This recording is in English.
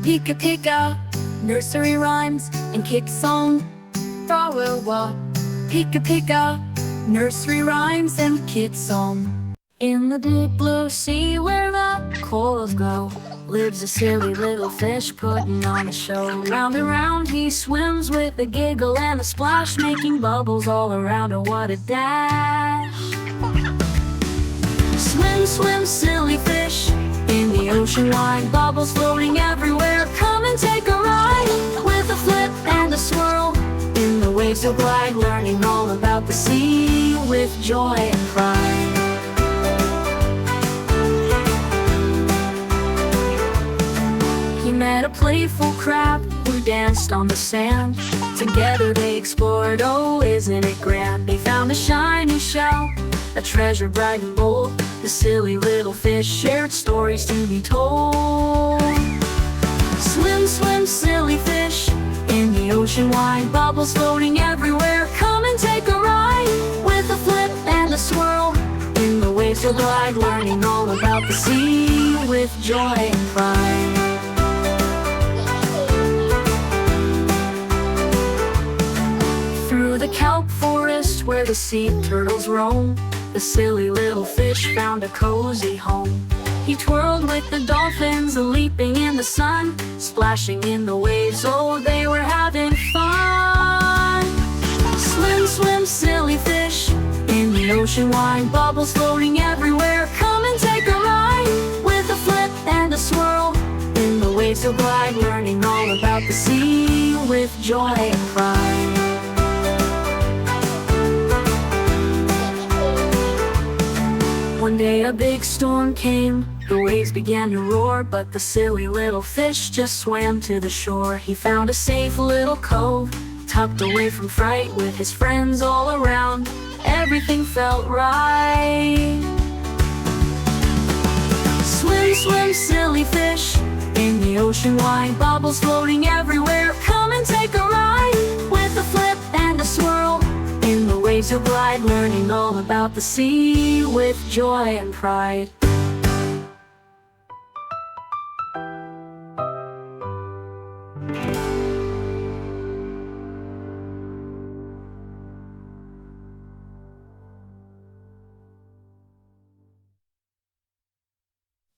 Pika pika, nursery rhymes and kick song. Twirled. Pika pika, nursery rhymes and kid song. In the deep blue sea where the corals grow, lives a silly little fish putting on a show. Round and round he swims with a giggle and a splash, making bubbles all around. Oh, what a dash! Swim, swim, silly fish, in the ocean wide, bubbles floating everywhere. Come and take a ride, with a flip and a swirl, in the waves you'll glide, learning all about the sea with joy and pride. He met a playful crab who danced on the sand. Together they explored, oh isn't it grand. They found a shiny shell, a treasure bright and bold. The silly little fish shared stories to be told. Swim, swim, silly fish, in the ocean wide, bubbles floating everywhere. Come and take a ride, with a flip and a swirl, in the waves you'll glide, learning all about the sea with joy and pride. Through the kelp forest where the sea turtles roam, the silly little fish found a cozy home. He twirled with the dolphins, leaping in the sun, splashing in the waves, oh they were having fun. Swim, swim, silly fish, in the ocean wide, bubbles floating everywhere. Come and take a ride, with a flip and a swirl, in the waves you'll glide, learning all about the sea with joy and pride. One day a big storm came, the waves began to roar, but the silly little fish just swam to the shore. He found a safe little cove, tucked away from fright, with his friends all around. Everything felt right. Swim, swim, silly fish, in the ocean wide, bubbles floating everywhere. Come and take a ride, with a flip and a swirl, in the waves you'll glide, learning all about the sea with joy and pride.